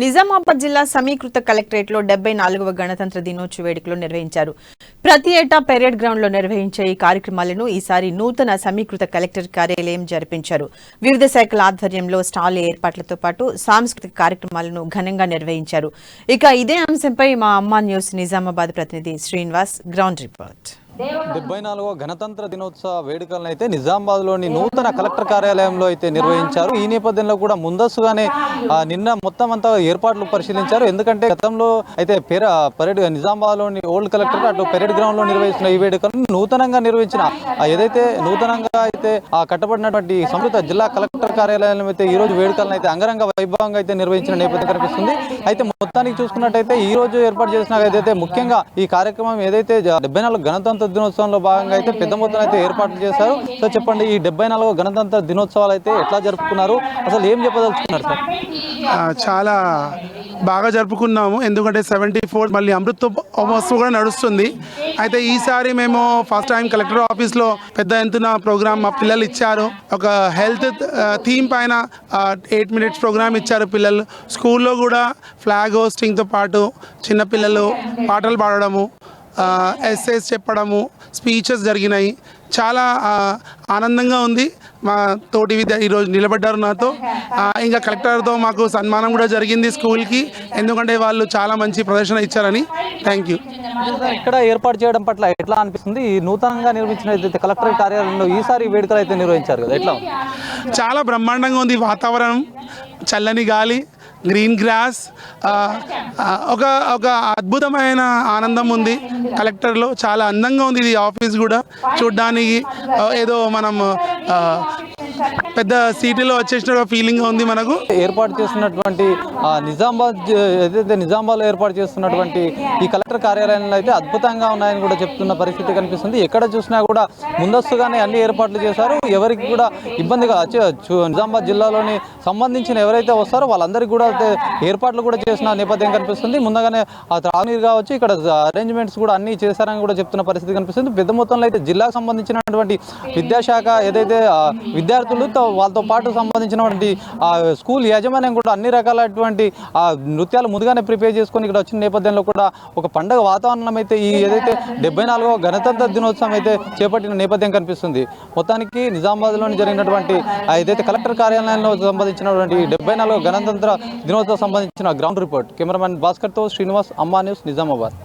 నిజామాబాద్ జిల్లా సమీకృత కలెక్టరేట్లో 74వ గణతంత్ర దినోత్సవ వేడుకలు నిర్వహించారు. ప్రతి ఏటా పెరేడ్ గ్రౌండ్ లో నిర్వహించే ఈ కార్యక్రమాలను ఈసారి నూతన సమీకృత కలెక్టర్ కార్యాలయం జరిపించారు. వివిధ శాఖల ఆధ్వర్యంలో స్టాల్ ఏర్పాట్లతో పాటు సాంస్కృతిక కార్యక్రమాలను ఘనంగా నిర్వహించారు. ఇక ఇదే అంశంపై మా అమ్మా న్యూస్ నిజామాబాద్ ప్రతినిధి శ్రీనివాస్ గ్రౌండ్ రిపోర్ట్. 74వ గణతంత్ర దినోత్సవ వేడుకలను అయితే నిజామాబాద్లోని నూతన కలెక్టర్ కార్యాలయంలో అయితే నిర్వహించారు. ఈ నేపథ్యంలో కూడా ముందస్తుగానే నిన్న మొత్తం అంతా ఏర్పాట్లు పరిశీలించారు. ఎందుకంటే గతంలో అయితే పరేడ్ నిజామాబాద్లోని ఓల్డ్ కలెక్టర్ అటు పెరేడ్ గ్రౌండ్ లో నిర్వహిస్తున్న ఈ వేడుకలను నూతనంగా నిర్వహించిన ఏదైతే నూతనంగా అయితే కట్టబడినటువంటి సమృద్ధ జిల్లా కలెక్టర్ కార్యాలయం అయితే ఈ రోజు వేడుకలను అయితే అంగరంగ వైభవంగా అయితే నిర్వహించిన నేపథ్యం కనిపిస్తుంది. అయితే మొత్తానికి చూసుకున్నట్టయితే ఈ రోజు ఏర్పాటు చేసిన ఏదైతే ముఖ్యంగా ఈ కార్యక్రమం ఏదైతే 74 గణతంత్ర దినోత్సవంలో భాగంగా అయితే పెద్ద మొత్తంలో అయితే ఏర్పాట్లు చేశారు. సో చెప్పండి, ఈ 74వ గణతంత్ర దినోత్సవాలు అయితే ఎట్లా జరుపుకున్నారు, అసలు ఏం చెప్పదలుచుకున్నారు సార్? చాలా బాగా జరుపుకున్నాము. ఎందుకంటే 74 మళ్ళీ అమృత మహోత్సవం కూడా నడుస్తుంది. అయితే ఈసారి మేము ఫస్ట్ టైం కలెక్టర్ ఆఫీస్లో పెద్ద ఎత్తున ప్రోగ్రామ్ మా పిల్లలు ఇచ్చారు. ఒక హెల్త్ థీమ్ పైన 8 minutes ప్రోగ్రామ్ ఇచ్చారు పిల్లలు. స్కూల్లో కూడా ఫ్లాగ్ హోస్టింగ్తో పాటు చిన్నపిల్లలు పాటలు పాడడము, ఎస్సేస్ చెప్పడము, స్పీచెస్ జరిగినాయి. చాలా ఆనందంగా ఉంది. మా తోటి విద్య ఈరోజు నిలబడ్డారు నాతో. ఇంకా కలెక్టర్తో మాకు సన్మానం కూడా జరిగింది స్కూల్కి, ఎందుకంటే వాళ్ళు చాలా మంచి ప్రదర్శన ఇచ్చారని. Thank you. ఇక్కడ ఏర్పాటు చేయడం పట్ల ఎట్లా అనిపిస్తుంది? ఈ నూతనంగా నిర్మించిన కలెక్టర్ కార్యాలయంలో ఈసారి వేడుకలు అయితే నిర్వహించారు కదా, ఎట్లా? చాలా బ్రహ్మాండంగా ఉంది. వాతావరణం, చల్లని గాలి, గ్రీన్ గ్రాస్, ఒక అద్భుతమైన ఆనందం ఉంది కలెక్టర్లో. చాలా అందంగా ఉంది ఇది ఆఫీస్ కూడా చూడ్డానికి. ఏదో మనం పెద్ద సిటీలో వచ్చేసిన ఫీలింగ్ ఉంది మనకు. ఏర్పాటు చేస్తున్నటువంటి నిజామాబాద్లో ఏర్పాటు చేస్తున్నటువంటి ఈ కలెక్టర్ కార్యాలయంలో అయితే అద్భుతంగా ఉన్నాయని కూడా చెప్తున్న పరిస్థితి కనిపిస్తుంది. ఎక్కడ చూసినా కూడా ముందస్తుగానే అన్ని ఏర్పాట్లు చేశారు. ఎవరికి కూడా ఇబ్బందిగా నిజామాబాద్ జిల్లాలోని సంబంధించిన ఎవరైతే వస్తారో వాళ్ళందరికీ కూడా ఏర్పాట్లు కూడా చేసిన నేపథ్యం కనిపిస్తుంది. ముందుగానే ఆ త్రాగునీరు కావచ్చు, ఇక్కడ అరేంజ్మెంట్స్ కూడా అన్ని చేశారని కూడా చెప్తున్న పరిస్థితి కనిపిస్తుంది. పెద్ద మొత్తంలో అయితే జిల్లాకు సంబంధించినటువంటి విద్యాశాఖ ఏదైతే విద్యార్థులతో వాళ్ళతో పాటు సంబంధించినటువంటి స్కూల్ యాజమాన్యం కూడా అన్ని రకాలైనటువంటి నృత్యాలు ముందుగానే ప్రిపేర్ చేసుకొని ఇక్కడ వచ్చిన నేపథ్యంలో కూడా ఒక పండుగ వాతావరణం అయితే ఈ ఏదైతే 74వ గణతంత్ర దినోత్సవం అయితే చేపట్టిన నేపథ్యం కనిపిస్తుంది. మొత్తానికి నిజామాబాద్లోని జరిగినటువంటి ఏదైతే కలెక్టర్ కార్యాలయంలో సంబంధించినటువంటి 74వ గణతంత్ర దినోత్సవం సంబంధించిన గ్రౌండ్ రిపోర్ట్. కెమెరామెన్ భాస్కర్తో శ్రీనివాస్, అమ్మా న్యూస్, నిజామాబాద్.